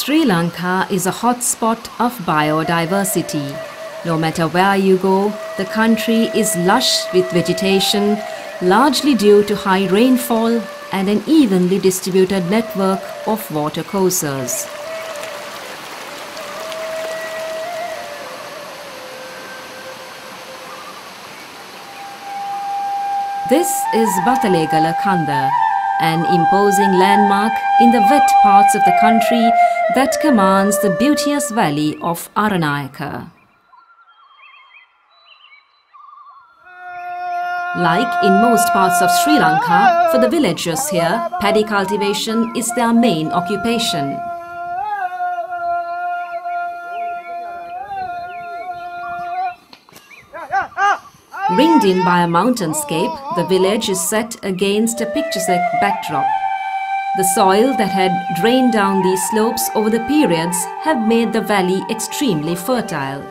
Sri Lanka is a hotspot of biodiversity. No matter where you go, the country is lush with vegetation, largely due to high rainfall and an evenly distributed network of watercourses. This is Batalegala Kanda, an imposing landmark in the wet parts of the country that commands the beauteous valley of Aranayaka. Like in most parts of Sri Lanka, for the villagers here, paddy cultivation is their main occupation. Ringed in by a mountainscape, the village is set against a picturesque backdrop. The soil that had drained down these slopes over the periods have made the valley extremely fertile.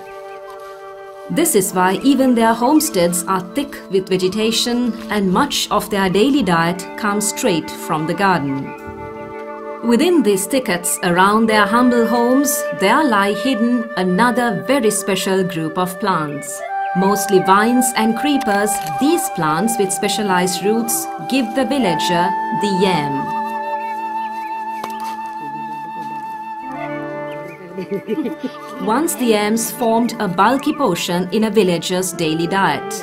This is why even their homesteads are thick with vegetation and much of their daily diet comes straight from the garden. Within these thickets around their humble homes, there lie hidden another very special group of plants. Mostly vines and creepers, these plants with specialized roots give the villager the yam. Once the yams formed a bulky portion in a villager's daily diet.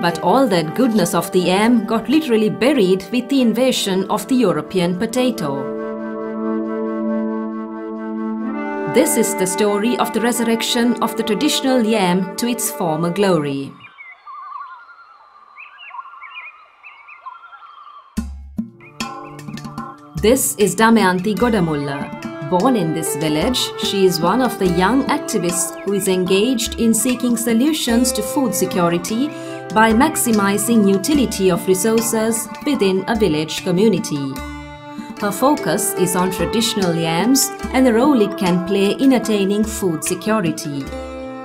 But all that goodness of the yam got literally buried with the invasion of the European potato. This is the story of the resurrection of the traditional yam to its former glory. This is Damayanti Godamulla. Born in this village, she is one of the young activists who is engaged in seeking solutions to food security by maximizing utility of resources within a village community. Her focus is on traditional yams and the role it can play in attaining food security.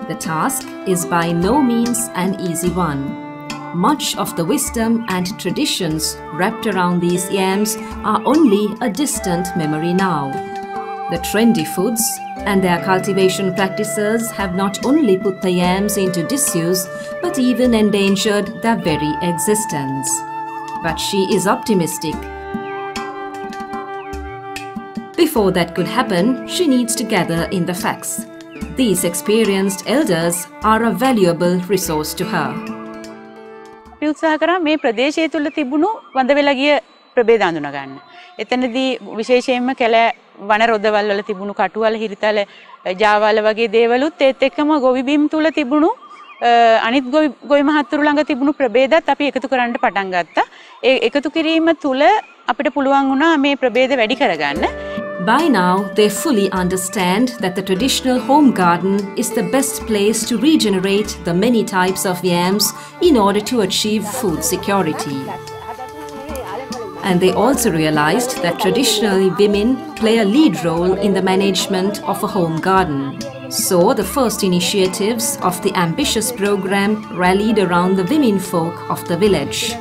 The task is by no means an easy one. Much of the wisdom and traditions wrapped around these yams are only a distant memory now. The trendy foods and their cultivation practices have not only put the yams into disuse, but even endangered their very existence. But she is optimistic. Before that could happen, she needs to gather in the facts. These experienced elders are a valuable resource to her. උත්සාහ කරා මේ ප්‍රදේශය තුල තිබුණු වඳ වෙලා ගිය ප්‍රභේද අඳුන ගන්න. එතනදී විශේෂයෙන්ම කැල වන රොදවල් වල තිබුණු කටුවල හිරිතල ජාවල වගේ දේවලුත් ඒත් එක්කම ගොවිබිම් තුල තිබුණු අනිත් ගොවි මහත්තුරු ළඟ තිබුණු ප්‍රභේදත් අපි එකතු කරන්න පටන් ගත්තා. ඒ එකතු කිරීම තුල අපිට පුළුවන් වුණා මේ ප්‍රභේද වැඩි කරගන්න. By now, they fully understand that the traditional home garden is the best place to regenerate the many types of yams in order to achieve food security. And they also realized that traditionally women play a lead role in the management of a home garden. So the first initiatives of the ambitious program rallied around the women folk of the village.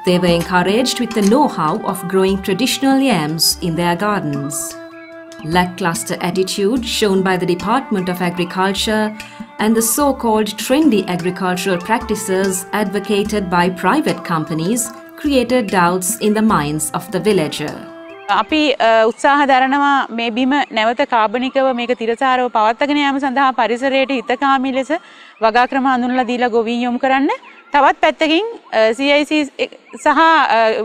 They were encouraged with the know-how of growing traditional yams in their gardens. Lackluster attitude shown by the Department of Agriculture and the so-called trendy agricultural practices advocated by private companies created doubts in the minds of the villager. අපි උත්සාහ දරනවා මේ බිම නැවත කාබනිකව මේක තිරසාරව පවත්වාගෙන යාම සඳහා පරිසරයට හිතකාමී ලෙස වගා ක්‍රම හඳුන්වලා දීලා ගොවීන් යොමු කරන්න. තවත් පැත්තකින් CIC සහ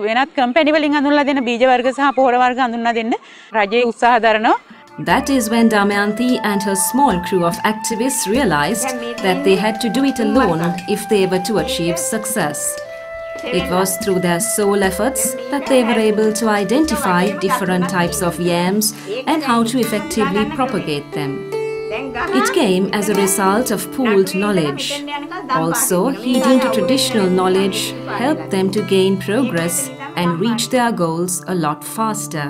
වෙනත් කම්පැනි වලින් හඳුන්වලා දෙන බීජ වර්ග සහ පොහොර වර්ග හඳුන්වලා දෙන්න රජයේ උත්සාහ දරනවා. That is when Damayanti and her small crew of activists realized that they had to do it alone if they were to achieve success. It was through their sole efforts that they were able to identify different types of yams and how to effectively propagate them. It came as a result of pooled knowledge. Also, heeding to traditional knowledge helped them to gain progress and reach their goals a lot faster.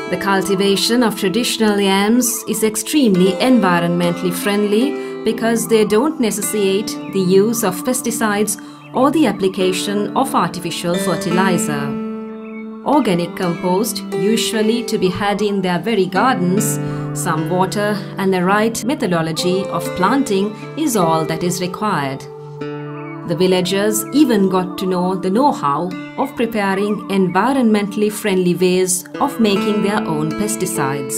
The cultivation of traditional yams is extremely environmentally friendly because they don't necessitate the use of pesticides or the application of artificial fertilizer. Organic compost, usually to be had in their very gardens, some water and the right methodology of planting is all that is required. The villagers even got to know the know-how of preparing environmentally friendly ways of making their own pesticides.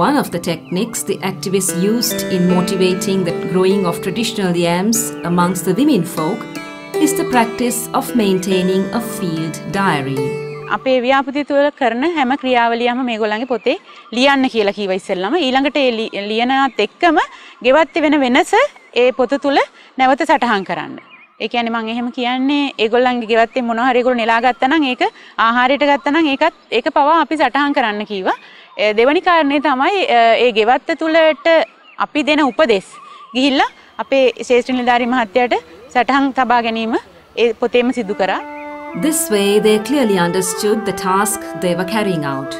One of the techniques the activists used in motivating the growing of traditional yams amongst the women folk is the practice of maintaining a field diary. අපේ ව්‍යාපෘතිය තුළ කරන හැම ක්‍රියාවලියම මේගොල්ලන්ගේ පොතේ ලියන්න කියලා කිව්වා ඉස්සෙල්ලාම ඊළඟට ඒ ලියනත් එක්කම ගෙවත්තේ වෙන වෙනස ඒ පොත තුළ නැවත සටහන් කරන්න. ඒ කියන්නේ මම එහෙම කියන්නේ ඒගොල්ලන්ගේ ගෙවත්තේ මොනවා හරි ඒගොල්ලෝ නෙලා ගත්තා නම් ඒක ආහාරයට ගත්තා නම් ඒක පවා අපි සටහන් කරන්න කිව්වා. දෙවැනි කාරණේ තමයි ඒ ගෙවත්ත තුළට අපි දෙන උපදෙස් ගිහිල්ලා අපේ ශ්‍රේෂ්ඨ නිලධාරී මහත්තයාට සටහන් තබා ගැනීම ඒ පොතේම සිදු කරා. This way, they clearly understood the task they were carrying out.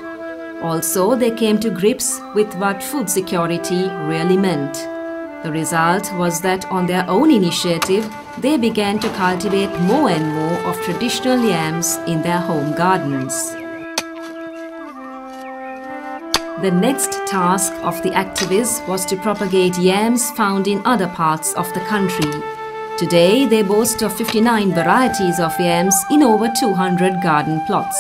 Also, they came to grips with what food security really meant. The result was that on their own initiative, they began to cultivate more and more of traditional yams in their home gardens. The next task of the activists was to propagate yams found in other parts of the country. Today, they boast of 59 varieties of yams in over 200 garden plots.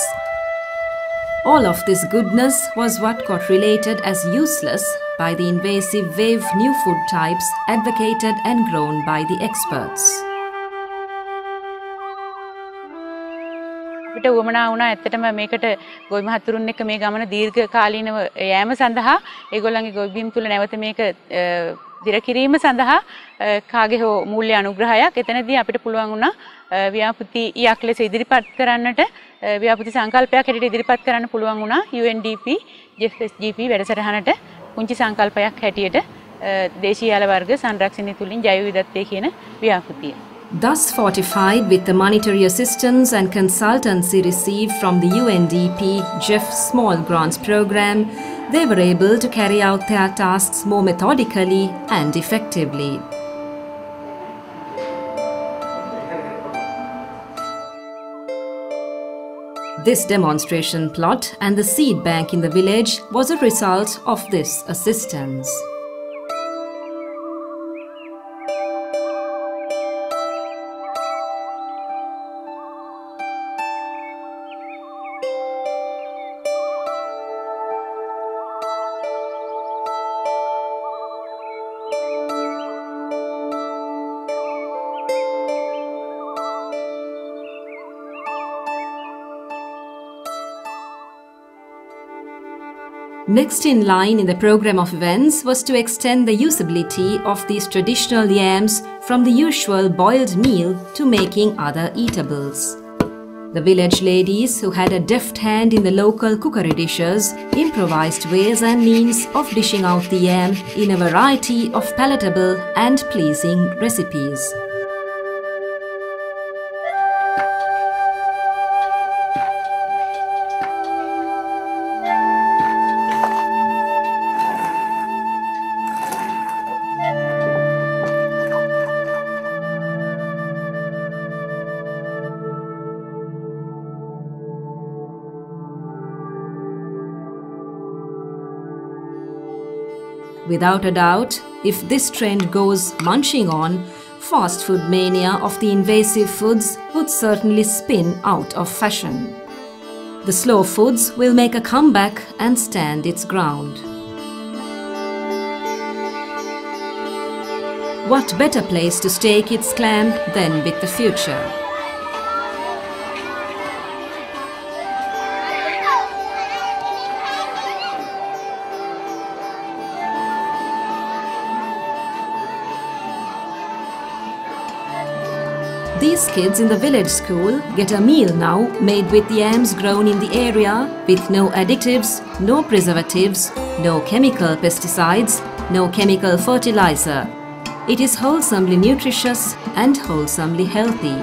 All of this goodness was what got related as useless by the invasive wave new food types advocated and grown by the experts. අපිට උවමනා වුණා ඇත්තටම මේකට ගොවි මහතුරුන් එක්ක මේ ගමන දීර්ඝ කාලීනව යෑම සඳහා ඒගොල්ලන්ගේ ගොවිබිම් තුල නැවත මේක දිර කිරීම සඳහා කාගේ හෝ මූල්‍ය අනුග්‍රහයක් එතනදී අපිට පුළුවන් වුණා ව්‍යාපෘතියක් ලෙස ඉදිරිපත් කරන්නට ව්‍යාපෘති සංකල්පයක් හැටියට ඉදිරිපත් කරන්න පුළුවන් වුණා UNDP JFSGP වැඩසටහනට පුංචි සංකල්පයක් හැටියට දේශීය අල වර්ග සංරක්ෂණය තුලින් ජෛව විවිධත්වය කියන ව්‍යාපෘතිය. Thus fortified with the monetary assistance and consultancy received from the UNDP JEF Small Grants Program, they were able to carry out their tasks more methodically and effectively. This demonstration plot and the seed bank in the village was a result of this assistance. Next in line in the program of events was to extend the usability of these traditional yams from the usual boiled meal to making other eatables. The village ladies, who had a deft hand in the local cookery dishes, improvised ways and means of dishing out the yam in a variety of palatable and pleasing recipes. Without a doubt, if this trend goes munching on, fast food mania of the invasive foods would certainly spin out of fashion. The slow foods will make a comeback and stand its ground. What better place to stake its claim than with the future? These kids in the village school get a meal now made with yams grown in the area with no additives, no preservatives, no chemical pesticides, no chemical fertilizer. It is wholesomely nutritious and wholesomely healthy.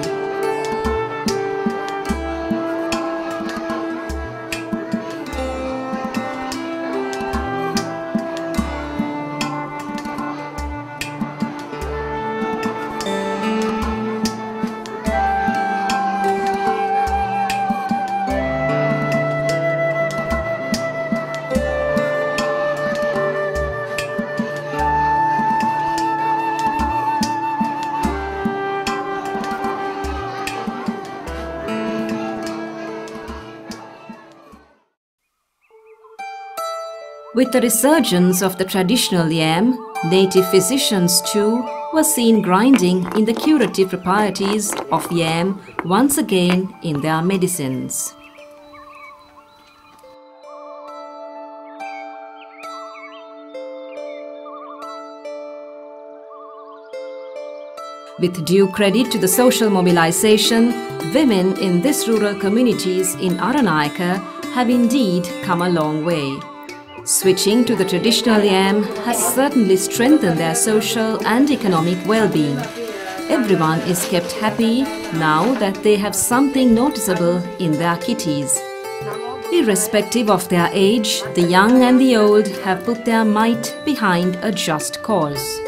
With the resurgence of the traditional yam, native physicians too were seen grinding in the curative properties of yam once again in their medicines. With due credit to the social mobilization, women in these rural communities in Aranayaka have indeed come a long way. Switching to the traditional yam has certainly strengthened their social and economic well-being. Everyone is kept happy now that they have something noticeable in their kitties. Irrespective of their age, the young and the old have put their might behind a just cause.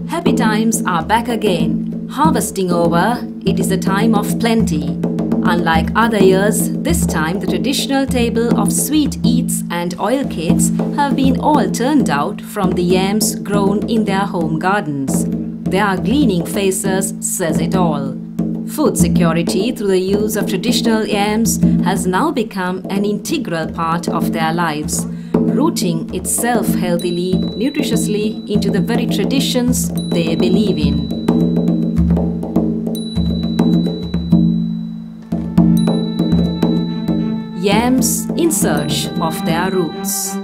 Happy times are back again. Harvesting over, it is a time of plenty. Unlike other years, this time the traditional table of sweet eats and oil cakes have been all turned out from the yams grown in their home gardens. Their gleaming faces says it all. Food security through the use of traditional yams has now become an integral part of their lives, rooting itself healthily, nutritiously into the very traditions they believe in. Yams in search of their roots.